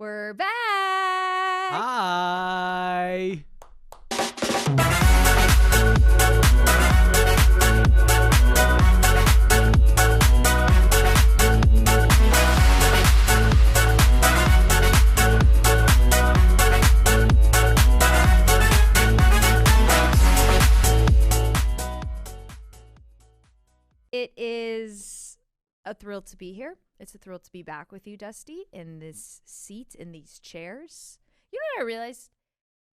We're back. Hi. It is a thrill to be here. It's a thrill to be back with you, Dusty, in this seat, in these chairs. You know what I realized?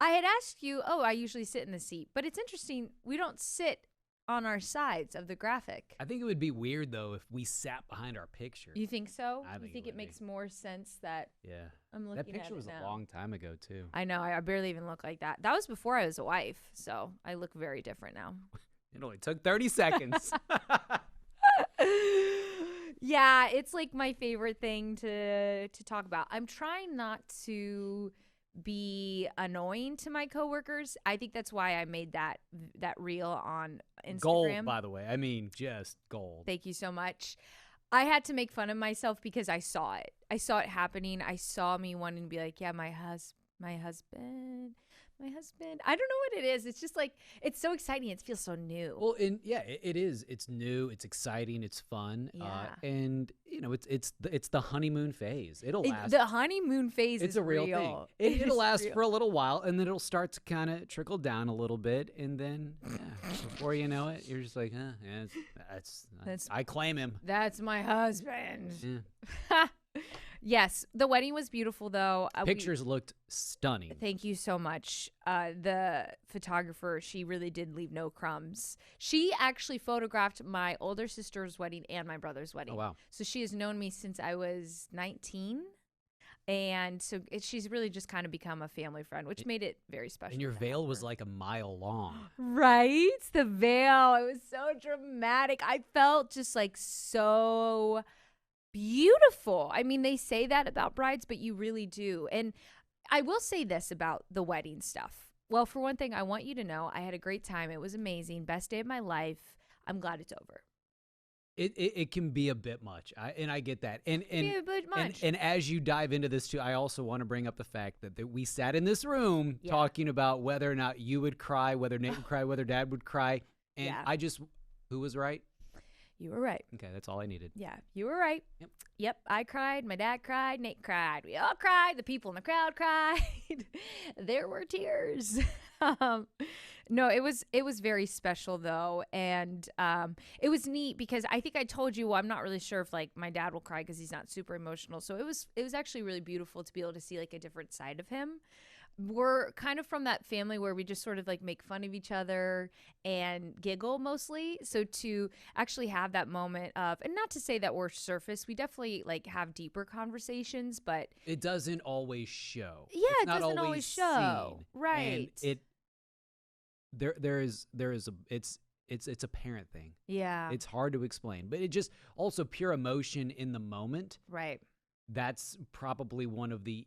I had asked you, I usually sit in the seat, but it's interesting. We don't sit on our sides of the graphic. I think it would be weird, though, if we sat behind our picture. You think so? I You think think it would makes be. more sense that I'm looking at That picture was now. a long time ago, too. I know. I barely even look like that. That was before I was a wife, so I look very different now. It only took 30 seconds. Yeah, it's like my favorite thing to talk about. I'm trying not to be annoying to my coworkers. I think that's why I made that reel on Instagram. Gold, by the way. I mean, just gold. Thank you so much. I had to make fun of myself because I saw it. I saw it happening. I saw me wanting to be like, yeah, my husband. I don't know what it is. It's just like, it's so exciting. It feels so new. Well, it is. It's new. It's exciting. It's fun. Yeah. And you know, it's the honeymoon phase. It'll last. The honeymoon phase It's is a real thing. It'll last for a little while, and then it'll start to kind of trickle down a little bit, and then before you know it, you're just like, I claim him. That's my husband. Yeah. Yes, the wedding was beautiful, though. Pictures looked stunning. Thank you so much. The photographer, she really did leave no crumbs. She actually photographed my older sister's wedding and my brother's wedding. Oh, wow. So she has known me since I was 19. And so she's really just kind of become a family friend, which made it very special. And your veil was like a mile long. Right? The veil. It was so dramatic. I felt just like so beautiful. I mean, they say that about brides, but you really do. And I will say this about the wedding stuff. Well, for one thing, I want you to know I had a great time. It was amazing. Best day of my life. I'm glad it's over. It can be a bit much. I get that. And a bit much. And as you dive into this too, I also want to bring up the fact that we sat in this room talking about whether or not you would cry, whether Nate would cry, whether Dad would cry. And who was right? You were right. Okay, that's all I needed. Yeah, you were right. Yep, I cried. My dad cried. Nate cried. We all cried. The people in the crowd cried. There were tears. No, it was very special though, and it was neat because I think I told you. Well, I'm not really sure if like my dad will cry because he's not super emotional. So it was actually really beautiful to be able to see like a different side of him. We're kind of from that family where we just sort of like make fun of each other and giggle mostly. So to actually have that moment of, and not to say that we're surface, we definitely like have deeper conversations, but it doesn't always show. Yeah, it's it not doesn't always show. Seen. Right. And it's a parent thing. Yeah. It's hard to explain, but it just also pure emotion in the moment. Right. That's probably one of the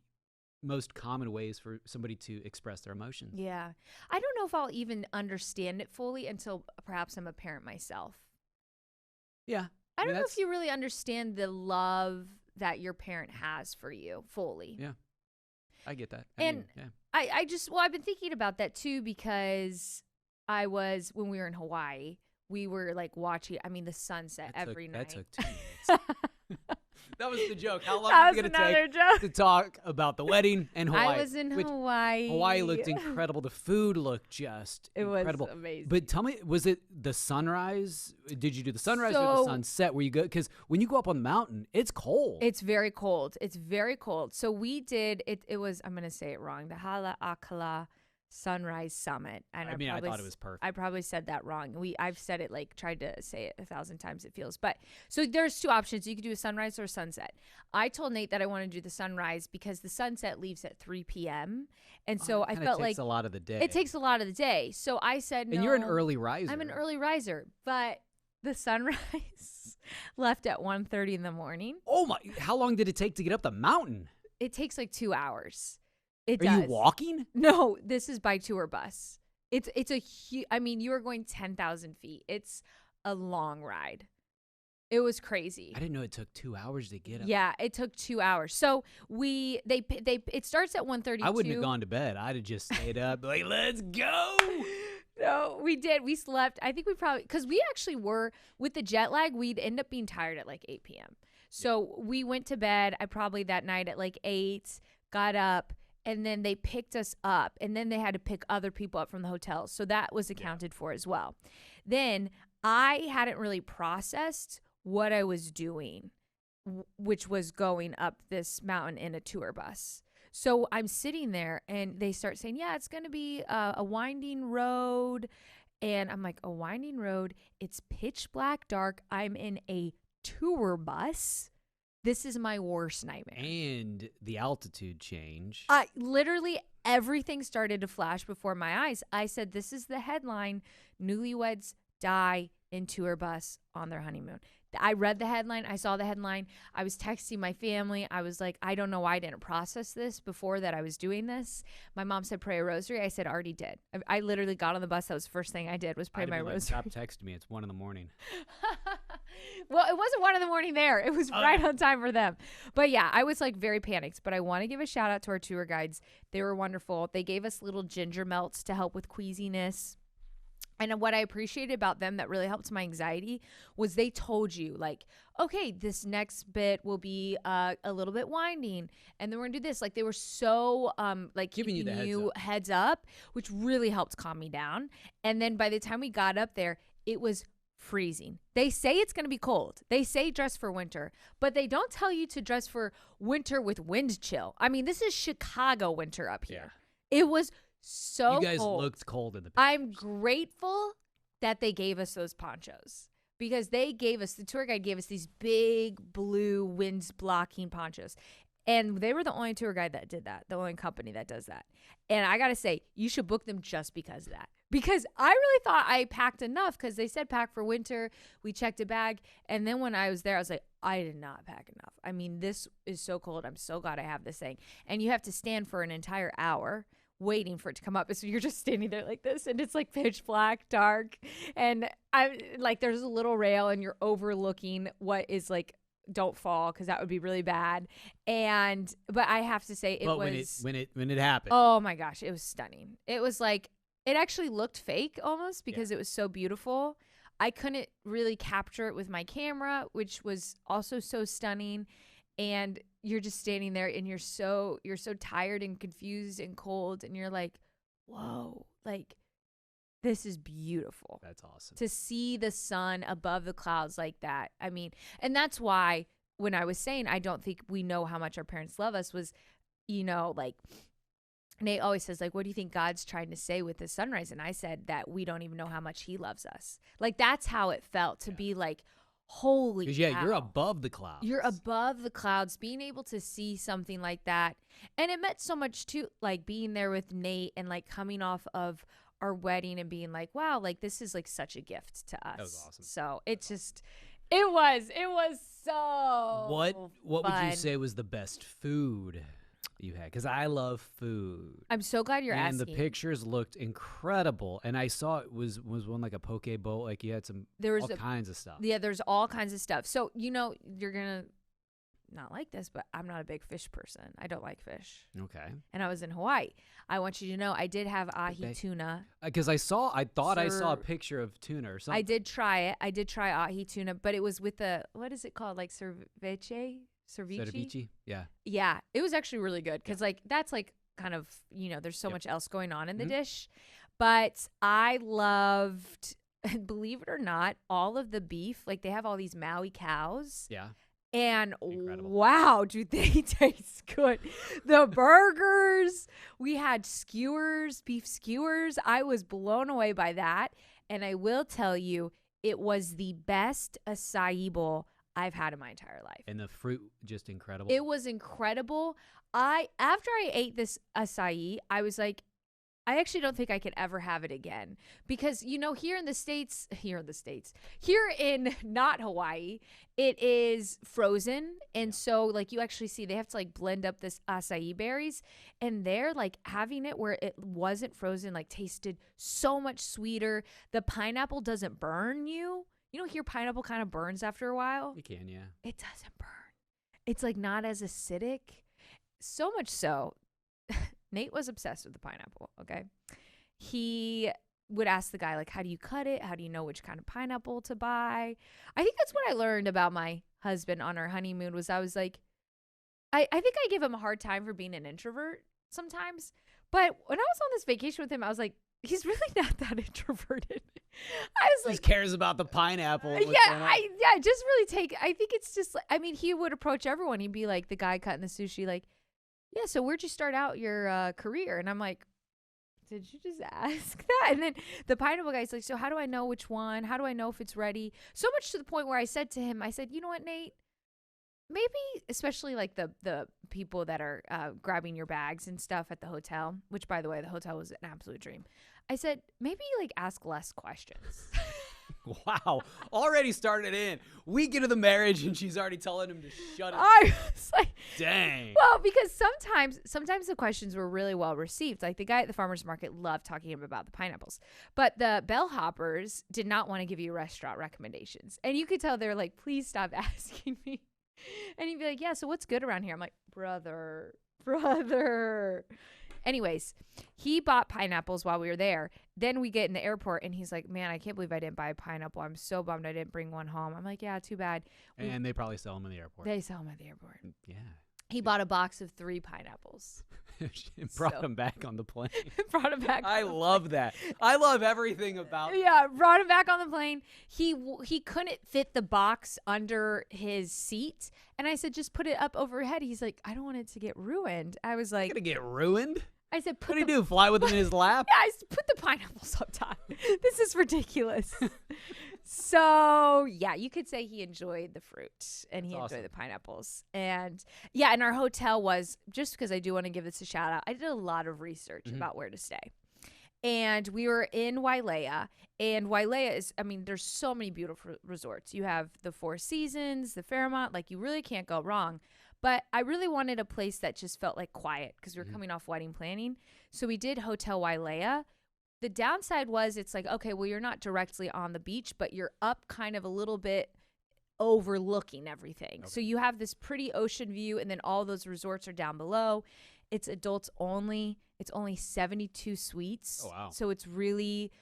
most common ways for somebody to express their emotions. Yeah. I don't know if I'll even understand it fully until perhaps I'm a parent myself. Yeah. I don't know if you really understand the love that your parent has for you fully. Yeah. I get that. I've been thinking about that too because when we were in Hawaii, we were like watching, the sunset every night. That took 2 minutes. That was the joke. How long was was it going to take to talk about the wedding in Hawaii? I was in Hawaii. Hawaii looked incredible. The food looked just incredible. It was amazing. But tell me, was it the sunrise? Did you do the sunrise or the sunset? Where you go? Because when you go up on the mountain, it's cold. It's very cold. It's very cold. So we did it. It was, I'm going to say it wrong, the Haleakala Sunrise Summit. And I thought it was perfect. I probably said that wrong. I've said it tried to say it 1,000 times, it feels. But so there's two options. You could do a sunrise or a sunset. I told Nate that I want to do the sunrise because the sunset leaves at 3 p.m. And so I felt like it takes a lot of the day. It takes a lot of the day. So I said no. And you're an early riser. I'm an early riser. But the sunrise left at 1:30 in the morning. Oh my, how long did it take to get up the mountain? It takes like 2 hours. Are you walking? No, this is by tour bus. It's a huge, you are going 10,000 feet. It's a long ride. It was crazy. I didn't know it took 2 hours to get up. Yeah, it took 2 hours. So it starts at 1:32. I wouldn't have gone to bed. I'd have just stayed up like, let's go. No, we did. We slept. I think we probably, because we actually were, with the jet lag, we'd end up being tired at like 8 p.m. So we went to bed, I probably that night at like 8, got up, and then they picked us up. And then they had to pick other people up from the hotel. So that was accounted for as well. Then I hadn't really processed what I was doing, which was going up this mountain in a tour bus. So I'm sitting there and they start saying, yeah, it's going to be a winding road. And I'm like, a winding road? It's pitch black dark. I'm in a tour bus. This is my worst nightmare. And the altitude change. Literally everything started to flash before my eyes. I said, this is the headline. Newlyweds die in tour bus on their honeymoon. I read the headline. I saw the headline. I was texting my family. I was like, I don't know why I didn't process this before that I was doing this. My mom said, pray a rosary. I said, already did. I literally got on the bus. That was the first thing I did was pray my rosary. Stop texting me. It's 1 a.m. Well, it wasn't 1 a.m. there. It was right on time for them. But yeah, I was like very panicked. But I want to give a shout out to our tour guides. They were wonderful. They gave us little ginger melts to help with queasiness. And what I appreciated about them that really helped my anxiety was they told you, like, okay, this next bit will be a little bit winding, and then we're gonna do this. Like, they were so like giving you the heads up, which really helped calm me down. And then by the time we got up there, it was freezing. They say it's gonna be cold. They say dress for winter, but they don't tell you to dress for winter with wind chill. I mean, this is Chicago winter up here. Yeah. It was so you guys cold. Looked cold in the pictures. I'm grateful that they gave us those ponchos, because the tour guide gave us these big blue wind blocking ponchos. And they were the only tour guide that did that, the only company that does that. And I got to say, you should book them just because of that. Because I really thought I packed enough, because they said pack for winter. We checked a bag. And then when I was there, I was like, I did not pack enough. I mean, this is so cold. I'm so glad I have this thing. And you have to stand for an entire hour waiting for it to come up. So you're just standing there like this, and it's like pitch black, dark. And I'm like, there's a little rail and you're overlooking what is like, don't fall, because that would be really bad. But I have to say, when it happened, oh my gosh, it was stunning. It was like, it actually looked fake almost, because it was so beautiful. I couldn't really capture it with my camera, which was also so stunning. And you're just standing there and you're so tired and confused and cold, and you're like, whoa, like, this is beautiful. That's awesome. To see the sun above the clouds like that. I mean, and that's why when I was saying I don't think we know how much our parents love us was, like, Nate always says, like, what do you think God's trying to say with the sunrise? And I said that we don't even know how much he loves us. Like, that's how it felt to be like, holy cow. You're above the clouds. You're above the clouds, being able to see something like that. And it meant so much too, like being there with Nate and like coming off of our wedding and being like, wow, like this is like such a gift to us. That was awesome. So it was so What would fun. you say was the best food you had? Because I love food. I'm so glad you're asking. And the pictures looked incredible. And I saw it was one like a poke bowl. Like you had all kinds of stuff. Yeah, there's all kinds of stuff. So, you're going to not like this, but I'm not a big fish person. I don't like fish. Okay. And I was in Hawaii. I want you to know I did have ahi tuna. Because I thought I saw a picture of tuna or something. I did try it. I did try ahi tuna, but it was with what is it called? Like ceviche? Ceviche? Yeah. Yeah. It was actually really good, because like that's like kind of, there's so much else going on in the dish. But I loved, believe it or not, all of the beef. Like they have all these Maui cows. Yeah. And incredible. Wow, do they taste good. The burgers, we had skewers, beef skewers. I was blown away by that. And I will tell you, it was the best acai bowl I've had in my entire life. And the fruit, just incredible. It was incredible. After I ate this acai, I was like, I actually don't think I could ever have it again, because, here in not Hawaii, it is frozen. And so like you actually see they have to like blend up this acai berries, and they're like having it where it wasn't frozen, like tasted so much sweeter. The pineapple doesn't burn you. here pineapple kind of burns after a while? You can, yeah. It doesn't burn. It's like not as acidic. So much so, Nate was obsessed with the pineapple, okay? He would ask the guy, like, how do you cut it? How do you know which kind of pineapple to buy? I think that's what I learned about my husband on our honeymoon was I was like, I think I give him a hard time for being an introvert sometimes. But when I was on this vacation with him, I was like, he's really not that introverted. I was He like, just cares about the pineapple. I just really I think it's just, I mean, he would approach everyone. He'd be like the guy cutting the sushi, like, yeah, so where'd you start out your career? And I'm like, did you just ask that? And then the pineapple guy's like, so how do I know which one? How do I know if it's ready? So much to the point where I said to him, I said, you know what, Nate? Maybe especially like the people that are grabbing your bags and stuff at the hotel, which, by the way, the hotel was an absolute dream. I said, maybe like ask less questions. Wow. Already started in. Week into the marriage and she's already telling him to shut up. I was like, dang. Well, because sometimes the questions were really well received. Like the guy at the farmer's market loved talking to him about the pineapples. But the bellhoppers did not want to give you restaurant recommendations. And you could tell they're like, please stop asking me. And he'd be like, yeah, so what's good around here? I'm like, brother. Anyways, he bought pineapples while we were there. Then we get in the airport and he's like, man, I can't believe I didn't buy a pineapple. I'm so bummed I didn't bring one home. I'm like, yeah, too bad. And they probably sell them in the airport. They sell them at the airport. Yeah. He bought a box of 3 pineapples. Brought them back on the plane. Brought him back. I love that. I love everything about Yeah, brought him back on the plane. He couldn't fit the box under his seat. And I said, just put it up overhead. He's like, I don't want it to get ruined. I was like, gonna get ruined? I said, what did he do? Fly with them in his lap? Yeah, I said, put the pineapples up top. This is ridiculous. So, yeah, you could say he enjoyed the fruit and he enjoyed the pineapples. And yeah, and our hotel was, just because I do want to give this a shout out, I did a lot of research about where to stay. And we were in Wailea, and Wailea is, I mean, there's so many beautiful resorts. You have the Four Seasons, the Fairmont, like you really can't go wrong. But I really wanted a place that just felt like quiet because we were coming off wedding planning. So we did Hotel Wailea. The downside was it's like, okay, well, you're not directly on the beach, but you're up kind of a little bit overlooking everything. Okay. So you have this pretty ocean view, and then all those resorts are down below. It's adults only. It's only 72 suites. Oh, wow. So it's really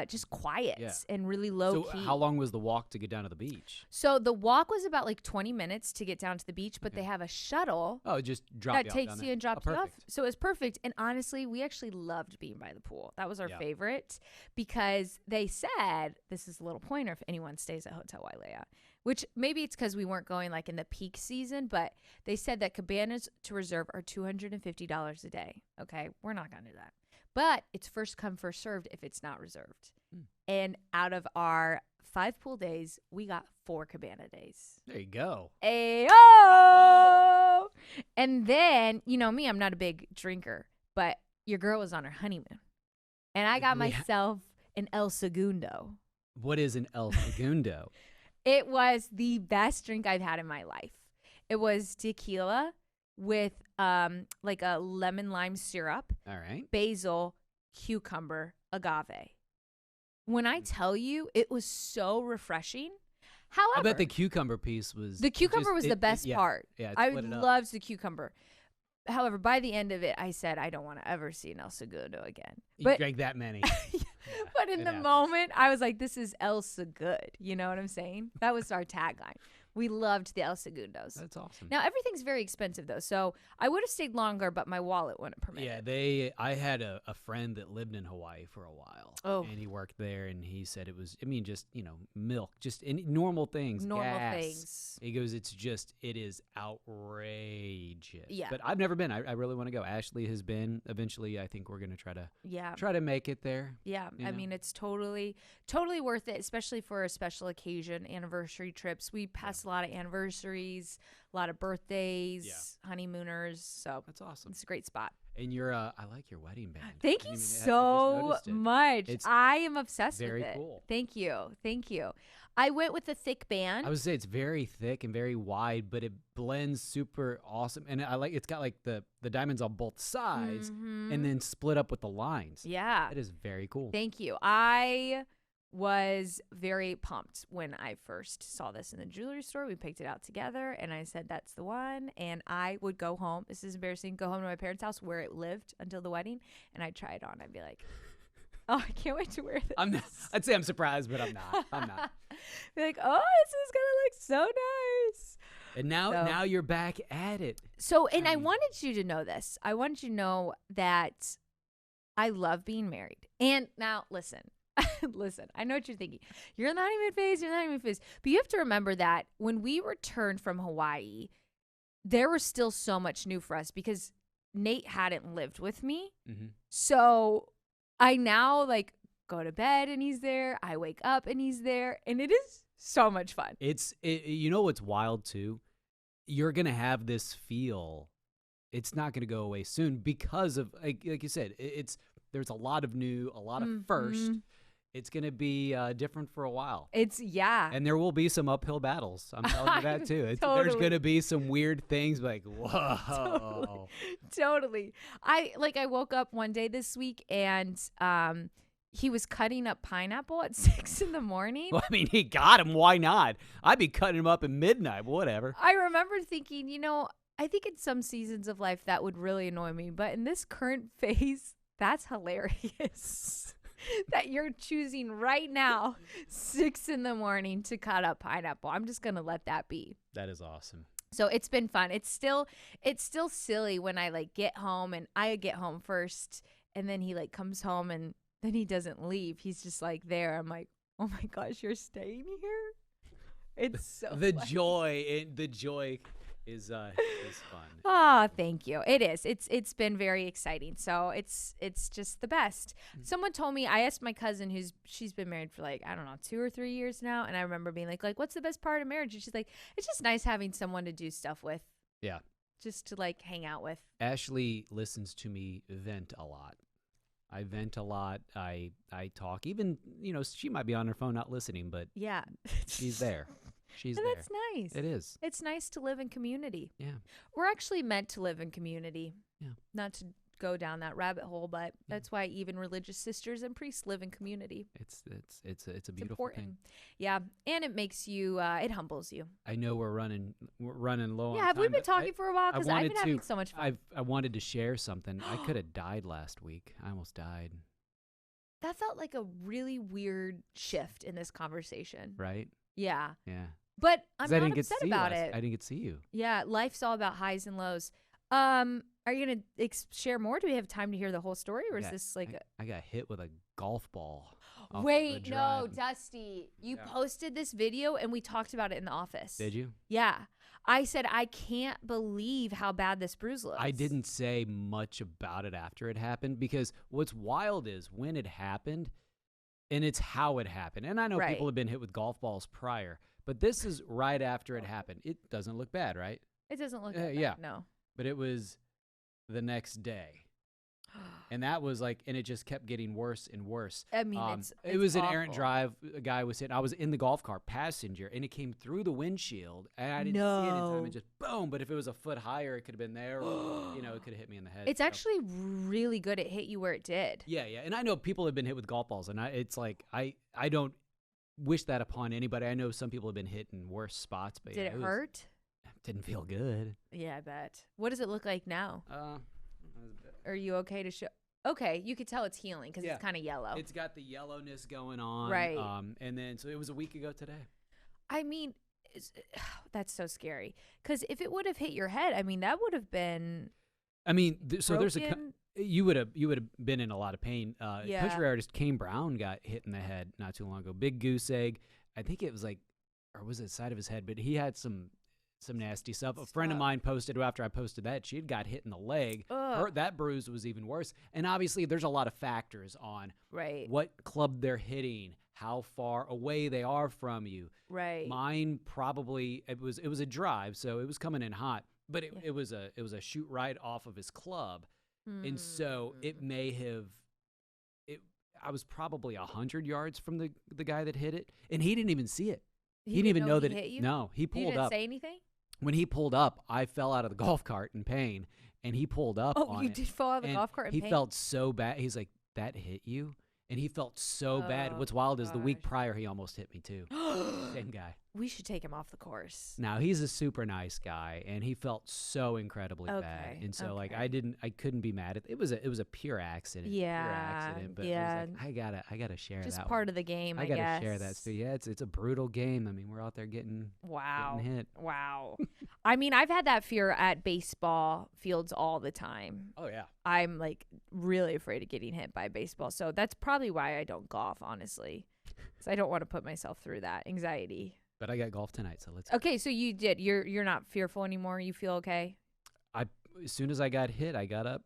just quiet and really low key. So how long was the walk to get down to the beach? So the walk was about like 20 minutes to get down to the beach, but they have a shuttle. Oh, it just that takes you and drops you off. So it was perfect. And honestly, we actually loved being by the pool. That was our favorite because they said, this is a little pointer if anyone stays at Hotel Wailea, which maybe it's because we weren't going like in the peak season, but they said that cabanas to reserve are $250 a day. Okay, we're not going to do that. But it's first come, first served if it's not reserved. And out of our 5 pool days, we got 4 cabana days. There you go. Ayo! And then, you know me, I'm not a big drinker, but your girl was on her honeymoon. And I got myself an El Segundo. What is an El Segundo? It was the best drink I've had in my life. It was tequila with like a lemon lime syrup, all right, basil, cucumber, agave. When I tell you, it was so refreshing. However, I bet the cucumber piece was the best part. Yeah, I loved the cucumber. However, by the end of it, I said I don't want to ever see an El Segundo again. You drank that many. But in the moment, I was like, this is El Segundo. You know what I'm saying? That was our tagline. We loved the El Segundos. That's awesome. Now, everything's very expensive, though, so I would have stayed longer, but my wallet wouldn't permit it. I had a friend that lived in Hawaii for a while. Oh. And he worked there, and he said it was, I mean, just, you know, milk, just normal things. Normal gas. things. He goes, it is outrageous. Yeah. But I've never been. I really want to go. Ashley has been. Eventually, I think we're going to try to make it there. Yeah. I mean, it's totally worth it, especially for a special occasion, anniversary trips. We pass a lot of anniversaries, a lot of birthdays, honeymooners. So that's awesome. It's a great spot. And I like your wedding band. Thank you so much. I am obsessed with it. Very cool. Thank you. I went with a thick band. I would say it's very thick and very wide, but it blends super awesome. And it's got like the diamonds on both sides and then split up with the lines. Yeah. It is very cool. Thank you. I was very pumped when I first saw this in the jewelry store. We picked it out together, and I said, that's the one. And I would go home. This is embarrassing. Go home to my parents' house where it lived until the wedding, and I'd try it on. I'd be like, oh, I can't wait to wear this. I'd say I'm surprised, but I'm not. Be like, oh, this is going to look so nice. And now you're back at it. So, and I wanted you to know this. I wanted you to know that I love being married. And now, listen, I know what you're thinking. You're in the honeymoon phase, But you have to remember that when we returned from Hawaii, there was still so much new for us because Nate hadn't lived with me. Mm-hmm. So I now like go to bed and he's there. I wake up and he's there. And it is so much fun. You know what's wild too? You're going to have this feel. It's not going to go away soon because of, like you said, there's a lot of new, a lot of first. It's going to be different for a while. And there will be some uphill battles. I'm telling you that too. Totally. There's going to be some weird things like, whoa. Totally. I woke up one day this week and he was cutting up pineapple at 6 a.m. Well, I mean, he got him. Why not? I'd be cutting him up at midnight. Whatever. I remember thinking, I think in some seasons of life that would really annoy me. But in this current phase, that's hilarious. That you're choosing right now 6 a.m. to cut up pineapple. I'm just gonna let that be. That is awesome. So it's been fun. It's still silly when I like get home and I get home first and then he like comes home and then he doesn't leave. He's just like there. I'm like, oh my gosh, you're staying here? It's so the funny. joy is fun. Oh, thank you. It is. It's been very exciting. So it's just the best. Someone told me, I asked my cousin she's been married for like, I don't know, 2 or 3 years now. And I remember being like, what's the best part of marriage? And she's like, it's just nice having someone to do stuff with. Yeah. Just to like hang out with. Ashley listens to me vent a lot. I vent a lot. I talk. Even, she might be on her phone not listening, but yeah, she's there. She's and there. That's nice. It is. It's nice to live in community. Yeah. We're actually meant to live in community. Yeah. Not to go down that rabbit hole, but that's why even religious sisters and priests live in community. It's a beautiful thing. Yeah, and it makes you it humbles you. I know we're running low on time. Have we been talking for a while? Because I've been having so much fun. I wanted to share something. I could have died last week. I almost died. That felt like a really weird shift in this conversation. Right? Yeah. Yeah. But I'm not upset about it. I didn't get to see you. Yeah, life's all about highs and lows. Are you going to share more? Do we have time to hear the whole story? Or is this like... I got hit with a golf ball. Wait, no, Dusty. You posted this video and we talked about it in the office. Did you? Yeah. I said, I can't believe how bad this bruise looks. I didn't say much about it after it happened because what's wild is when it happened and it's how it happened. And I know people have been hit with golf balls prior, but this is right after it happened. It doesn't look bad, right? It doesn't look bad. Yeah. No. But it was the next day. And that was like, and it just kept getting worse and worse. I mean, it was awful. an errant drive. A guy was hitting. I was in the golf cart passenger, and it came through the windshield, and I didn't see it in time. And just boom. But if it was a foot higher, it could have been there. Or, it could have hit me in the head. It's actually really good. It hit you where it did. Yeah, yeah. And I know people have been hit with golf balls, and it's like I don't wish that upon anybody. I know some people have been hit in worse spots. But did it hurt? Didn't feel good. Yeah, I bet. What does it look like now? Are you okay to show? Okay, you could tell it's healing because it's kind of yellow. It's got the yellowness going on. Right. And then, so it was a week ago today. I mean, that's so scary. Because if it would have hit your head, I mean, that would have been. I mean, you would have been in a lot of pain. Country artist Kane Brown got hit in the head not too long ago. Big goose egg. I think it was like, or was it the side of his head? But he had some nasty stuff. A friend of mine posted after I posted that she had got hit in the leg. That bruise was even worse. And obviously, there's a lot of factors on what club they're hitting, how far away they are from you. Right. Mine probably it was a drive, so it was coming in hot, but it was a shoot right off of his club, and so it may have. I was probably 100 yards from the guy that hit it, and he didn't even see it. He didn't even know that hit you? No, he pulled up. You didn't say anything? When he pulled up, I fell out of the golf cart in pain, and he pulled up on it. Oh, you did fall out of the golf cart in pain? He felt so bad. He's like, that hit you? and he felt so bad. What's wild is the week prior, he almost hit me too. Same guy. We should take him off the course. Now, he's a super nice guy, and he felt so incredibly bad. And so, like, I couldn't be mad at it. It was a pure accident. Yeah. Pure accident. But it was like, I gotta share just that. Just part of the game, I guess. I gotta share that. So, yeah, it's a brutal game. I mean, we're out there getting hit. Wow. I mean, I've had that fear at baseball fields all the time. Oh, yeah. I'm, like, really afraid of getting hit by baseball. So that's probably why I don't golf, honestly. Because I don't want to put myself through that anxiety. But I got golf tonight, so let's. Okay, so you did. You're not fearful anymore. You feel okay. As soon as I got hit, I got up,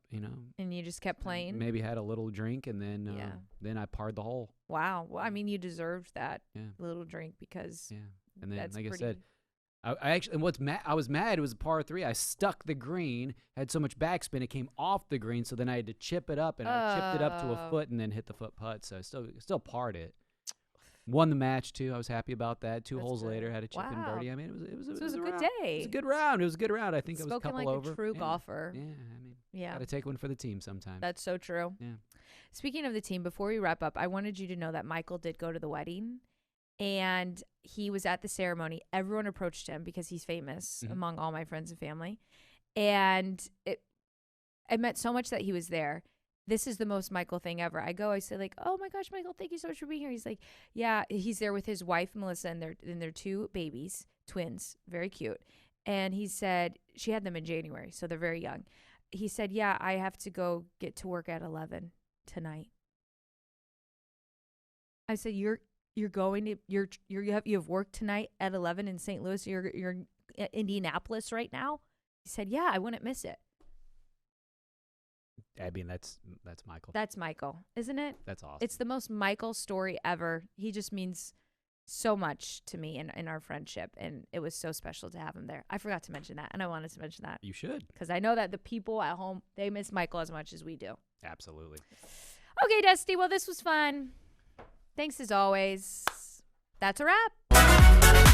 and you just kept playing. Maybe had a little drink, and then I parred the hole. Wow. Well, I mean, you deserved that little drink because. Yeah, and then like I said, I actually, and I was mad. It was a par 3. I stuck the green, had so much backspin, it came off the green. So then I had to chip it up, and I chipped it up to a foot, and then hit the foot putt. So I still parred it. Won the match too. I was happy about that. Two holes later, had a chip and birdie. I mean, it was a good round. day. It was a good round. It was a good round. I think it was a couple like over. A true golfer. Yeah, I mean, got to take one for the team sometimes. That's so true. Yeah. Speaking of the team, before we wrap up, I wanted you to know that Michael did go to the wedding, and he was at the ceremony. Everyone approached him because he's famous among all my friends and family, and I meant so much that he was there. This is the most Michael thing ever. I say like, oh my gosh, Michael, thank you so much for being here. He's like, yeah, he's there with his wife, Melissa, and their 2 babies, twins, very cute. And he said, she had them in January, so they're very young. He said, yeah, I have to go get to work at 11 tonight. I said, you have work tonight at 11 in St. Louis. You're in Indianapolis right now. He said, yeah, I wouldn't miss it. I mean, that's Michael. That's Michael, isn't it? That's awesome. It's the most Michael story ever. He just means so much to me in our friendship, and it was so special to have him there. I forgot to mention that, and I wanted to mention that. You should. Because I know that the people at home, they miss Michael as much as we do. Absolutely. Okay, Dusty, well, this was fun. Thanks as always. That's a wrap.